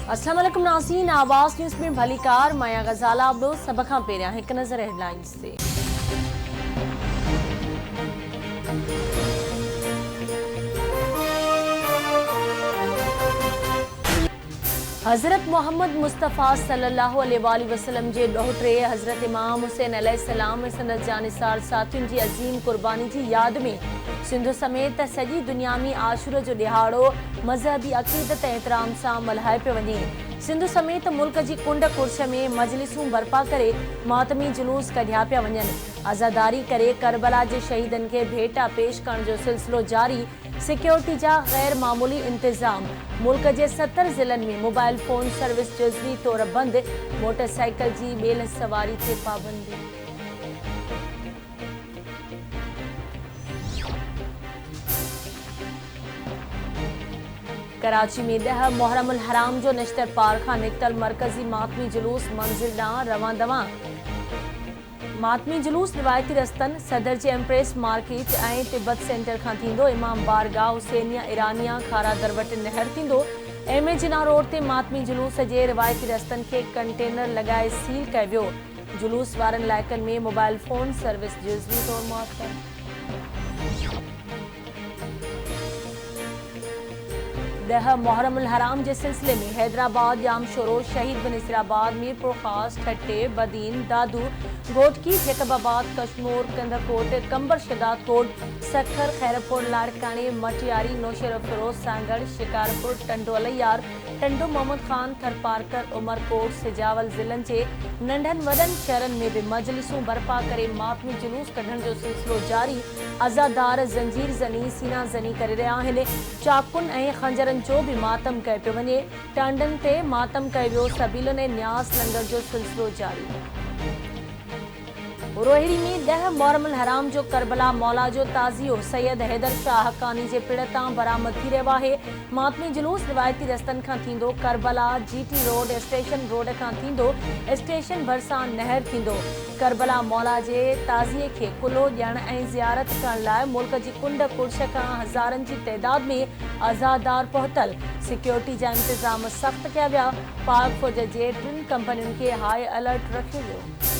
अस्सलाम वालेकुम नाज़रीन, आवाज़ न्यूज़ में भलीकार माया गज़ाला। अब सभ खां पहिरियां हिकु नज़र हेडलाइंस ते। हज़रत मोहम्मद मुस्तफ़ा सल्लल्लाहु अलैहि वसल्लम जे ॾोहिटे हज़रत इमाम हुसैन अलैहिस्सलाम ऐं संदसि जानिसार साथियुनि जी अज़ीम क़ुर्बानी जी यादि में सिंध समेत सॼी दुनिया में आशूर जो ॾिहाड़ो मज़हबी अक़ीदत ऐं एहतराम सां मल्हाए पियो वञे। सिंध समेत मुल्क जी कुंड कुर्श में मजलिसूं बर्पा करे मातमी जुलूस कढिया पिया वञनि। आज़ादारी करे करबला जे शहीदनि खे भेटा पेश करण जो सिलसिलो जारी। सिक्योरिटी जा गैर मामूली इंतजाम। मुल्क जे 70 ज़िलनि में मोबाइल फोन सर्विस जुज़वी तौर बंदि। मोटरसाइकिल जी ॿेल सवारी ते पाबंदी। कराची में 10 मुहर्रमुल हराम जो नश्तर पार खां निकतल मरकज़ी मातमी जुलूस मंज़िल ॾांहुं रवां दवां। मातमी जुलूस रिवायती रस्तनि सदर जे एम्प्रेस मार्केट ऐं तिब्बत सेंटर खां थींदो। इमाम बारगाह हुसैनिया ईरानिया खारा दर वटि नहर थींदो। एम ए जिना रोड ते मातमी जुलूस जे रिवायती रस्तनि खे कंटेनर लॻाए सील कयो वियो। जुलूस वारनि इलाइक़नि में मोबाइल फोन सर्विस जुज़वी तौर मुअत्तल। 10 मुहर्रमुल हराम के सिलसिले में हैदराबाद, जामशोरो, शहीद बनसीराबाद, मीरपुर खास, ठट्टे, बदीन, दादू, घोटकी, जैकबाबाद, कश्मोर, कंदरकोट, कंबर शदादकोट, सखर, खैरपुर, लाड़कानी, मटियारी, नौशेरा फिरोज, सांगड़, शिकारपुर, टंडो अलैयार, टंडो मोहम्मद खान, थरपारकर, उमरकोट, सिजावल ज़िलनि के नंढन वडन शहरन में भी मजलिसूं बर्पा करे मातमी जुलूस कढण जो सिलसिलो जारी। आज़ादार जंजीर ज़नी, सीना ज़नी करे रहिया आहिनि। चाकुन ऐं खंजरन जो भी मातम कयो पियो वञे। टांडन ते मातम कयो वियो। सबीलन ऐं न्यास लंगर जो सिलसिलो जारी। रोहिड़ी में 10 मुहर्रमुल हराम जो करबला मौला जो ताज़ियो सैयद हैदर शाह हक्कानी जे पिण तां बरामद थी रहियो आहे। मातमी जुलूस रिवायती रस्तनि खां थींदो। Karbala GT road station road खां थींदो। स्टेशन भरिसां नहर थींदो। करबला मौला जे ताज़िए खे कुल्हो ॾियण ऐं ज़ियारत करण लाइ मुल्क जी कुंड कुर्श खां हज़ारनि जी तइदाद में आज़ादार पहुतल। सिक्योरिटी जा इंतज़ाम सख़्त कया विया। पाक फ़ौज जे 3 कंपनियुनि खे हाई अलर्ट रखियो वियो।